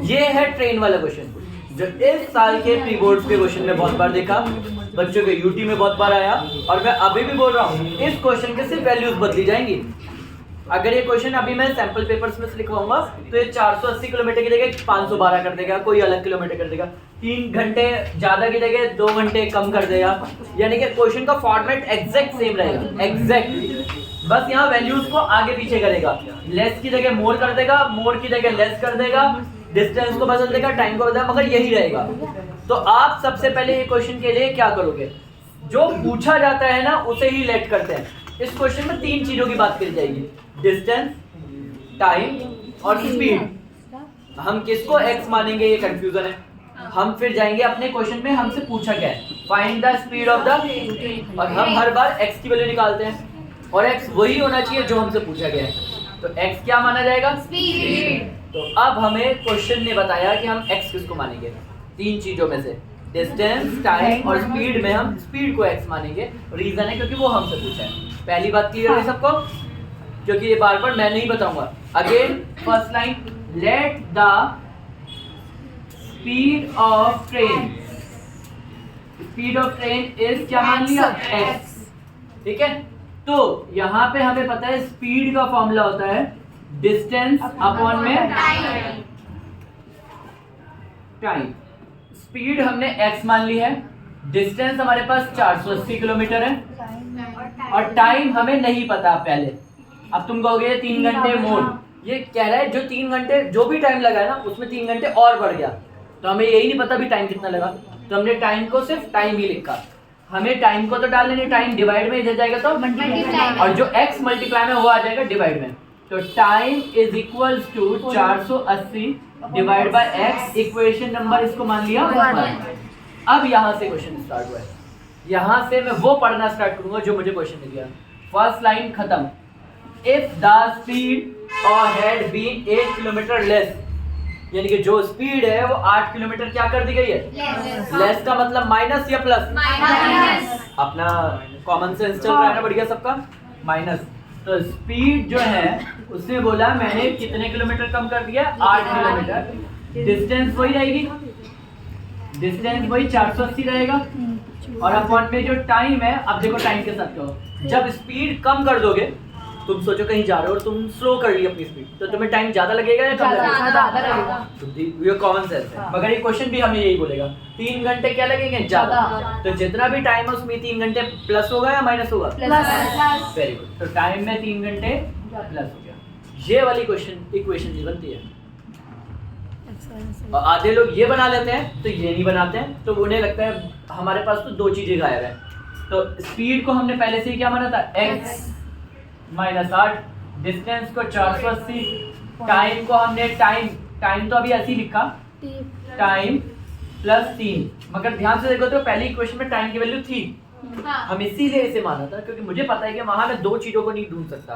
ये है ट्रेन वाला क्वेश्चन जो इस साल के प्री बोर्ड्स के क्वेश्चन में बहुत बार देखा, बच्चों के यूटी में बहुत बार आया, और मैं अभी भी बोल रहा हूँ इस क्वेश्चन के सिर्फ वैल्यूज बदली जाएंगी। अगर ये क्वेश्चन अभी मैं सैंपल पेपर्स में से लिखवाऊंगा तो ये 480 किलोमीटर की जगह 512 कर देगा, कोई अलग किलोमीटर कर देगा, 3 घंटे ज्यादा की जगह 2 घंटे कम कर देगा, यानी कि क्वेश्चन का फॉर्मेट एग्जैक्ट सेम रहेगा, एग्जैक्ट। बस यहाँ वैल्यूज को आगे पीछे करेगा, लेस की जगह मोर कर देगा, मोर की जगह लेस कर देगा, डिस्टेंस को बदल देगा, टाइम को बदल देगा, मगर यही रहेगा। तो आप सबसे पहले ये क्वेश्चन के लिए क्या करोगे, जो पूछा जाता है ना उसे ही लेट करते हैं। इस क्वेश्चन में 3 चीजों की बात करी जाएगी, डिस्टेंस, टाइम और स्पीड। हम किसको x मानेंगे ये कंफ्यूजन है। हम फिर जाएंगे अपने क्वेश्चन में हमसे पूछा क्या है, find the speed of the, और हम हर बार x की वैल्यू निकालते हैं और x वही होना चाहिए जो हमसे पूछा गया है। तो x क्या माना जाएगा, स्पीड। तो अब हमें क्वेश्चन ने बताया कि हम x किसको मानेंगे, 3 चीजों में से डिस्टेंस, टाइम और स्पीड में हम स्पीड को x मानेंगे। रीजन है क्योंकि वो हमसे पूछा है। पहली बात क्लियर है सबको, क्योंकि ये बार बार मैं नहीं बताऊंगा। Again first line, let the speed of train, speed of train is क्या मान लिया, x, ठीक है। तो यहाँ पे हमें पता है स्पीड का फॉर्मूला होता है डिस्टेंस अपॉन में टाइम। स्पीड हमने x मान ली है, डिस्टेंस हमारे पास 480 किलोमीटर है, और टाइम हमें नहीं पता पहले। अब तुम कहोगे 3 घंटे मोर, ये कह रहा है जो 3 घंटे जो भी टाइम लगा है ना उसमें 3 घंटे और बढ़ गया, तो हमें यही नहीं पता भी टाइम कितना लगा, तो हमने टाइम को सिर्फ टाइम ही लिखा। हमें टाइम को तो डाल लेंगे, टाइम डिवाइड में इधर जाएगा तो मल्टीप्लाई, और जो x मल्टीप्लाई में वो आ जाएगा डिवाइड में। तो time is equals to 480 divide by x, equation number इसको मान लिया 1। अब यहाँ से क्वेश्चन स्टार्ट हुआ है, यहाँ से मैं वो पढ़ना स्टार्ट करूंगा जो मुझे क्वेश्चन ने दिया। फर्स्ट लाइन खत्म, इफ द स्पीड और हैड बीन 8 किलोमीटर लेस, यानी कि जो स्पीड है वो 8 किलोमीटर क्या कर दी गई है, लेस का मतलब माइनस या प्लस, अपना कॉमन सेंस चल रहा है ना बढ़िया सबका, माइनस। तो स्पीड जो है उसने बोला मैंने कितने किलोमीटर कम कर दिया, 8 किलोमीटर। डिस्टेंस वही रहेगी, डिस्टेंस वही 480 रहेगा, और अपॉन में जो टाइम है, अब देखो टाइम के साथ कहो, जब स्पीड कम कर दोगे, तुम सोचो कहीं जा रहे हो और तुम स्लो कर ली अपनी स्पीड, तो तुम्हें टाइम ज्यादा लगेगा या कम लगेगा, ये कॉमन सेंस है। मगर ये क्वेश्चन भी हमें यही बोलेगा 3 घंटे क्या लगेंगे, ज्यादा। तो जितना भी टाइम है उसमें 3 घंटे प्लस होगा या माइनस होगा, प्लस। वेरी गुड, तो टाइम में 3 घंटे प्लस हो गया। ये वाली क्वेश्चन इक्वेशन नहीं बनती है, और आधे लोग ये बना लेते हैं तो ये नहीं बनाते हैं, तो उन्हें लगता है हमारे पास तो 2 चीजें गायब है। तो स्पीड को हमने पहले से ही क्या माना था, x माइनस 8, डिस्टेंस को 480, टाइम को हमने टाइम तो अभी ऐसे ही लिखा, टाइम प्लस 3, मगर ध्यान से देखो तो पहली इक्वेशन में टाइम की वैल्यू थी, हम इसीलिए इसे माना था क्योंकि मुझे पता है कि वहां मैं 2 चीजों को नहीं ढूंढ सकता,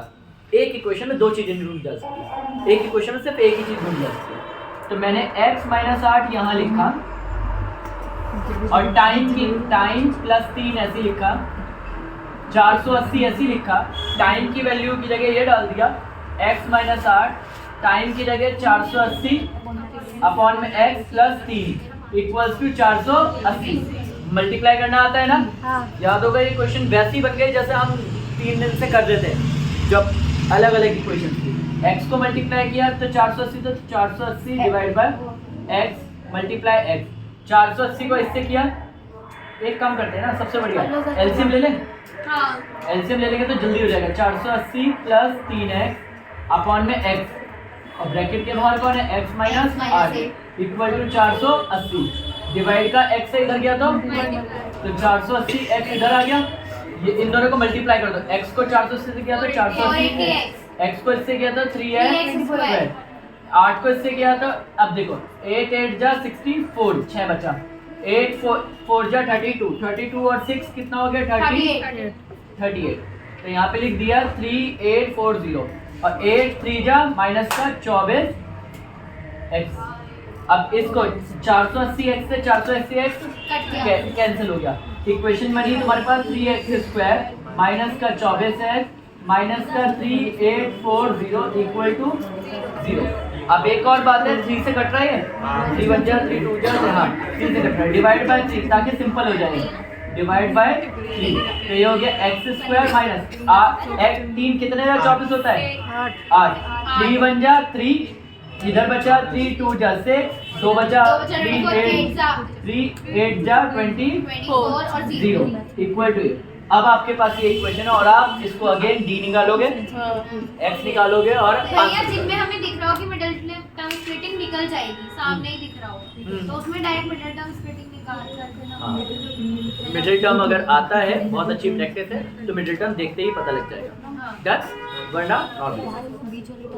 एक इक्वेशन में 2 चीजें नहीं ढूंढ जा सकती, एक इक्वेशन में सिर्फ एक ही चीज ढूंढ जा सकती है। तो मैंने x माइनस 8 यहाँ लिखा, और टाइम प्लस 3 ऐसे लिखा, 480 ऐसे लिखा, टाइम की वैल्यू की जगह ये डाल दिया x माइनस 8, टाइम की जगह 480 अपॉन में x plus 3 equals to 480। Multiply करना आता है ना, याद होगा ये क्वेश्चन वैसी बन गई जैसे हम 3 दिन से कर रहे थे, जब अलग अलग इक्वेशन थी। x को मल्टीप्लाई किया तो 480, तो 480 divide by x multiply x, 480 को इससे किया, एक काम करते हैं ना, सबसे बढ़िया एलसीएम ले लें, एलसीएम ले लेंगे तो जल्दी हो जाएगा। 480 प्लस 3x अपॉन में x, और ब्रैकेट के बाहर कौन है, x minus 8 equal to 480, divide का x से इधर गया तो 480 x इधर आ गया, ये इन दोनों को मल्टीप्लाई कर दो, x को 480 से किया तो 480, x को इससे किया तो 3x, 8 को इससे किया तो, अब देखो 8 8 जा 64, 6 बचा, 8 4 जा 32 और 6 कितना हो गया, 38। तो यहाँ पे लिख दिया 3840, और 8 3 जा माइनस का 24x। अब इसको 480x से 480x कैंसिल हो गया, इक्वेशन बनी तुम्हारे पास 3x² माइनस का 24x माइनस का 3840 इक्वल टू 0। अब एक और बात है, 3 से कट रहा है, 3 1 जा 3 2 जा, हाँ 3 से कट रहा है, डिवाइड बाय 3 ताकि सिंपल हो जाए, डिवाइड बाय 3, तो ये हो गया x स्क्वायर माइनस 3 कितने का 24 होता है 8, 3 1 जा 3, इधर बचा 3 2 जा 6, 2 बचा 3 8 जा 24 इक्वल टू, अब आपके पास ये इक्वेशन है और आप इसको अगेन d निकालोगे, x निकालोगे और भैया जिनमें हमें दिख रहा हो कि मिडिल टर्म स्प्लिटिंग निकल जाएगी, सामने ही दिख रहा हो, तो उसमें डायरेक्ट मिडिल टर्म स्प्लिटिंग निकाल करके ना, मिडिल टर्म अगर आता है, बहुत अच्छी प्रैक्टिस है, तो मिडिल टर्म देखते ही पता लग जाएगा, हाँ। डन, वरना नॉट।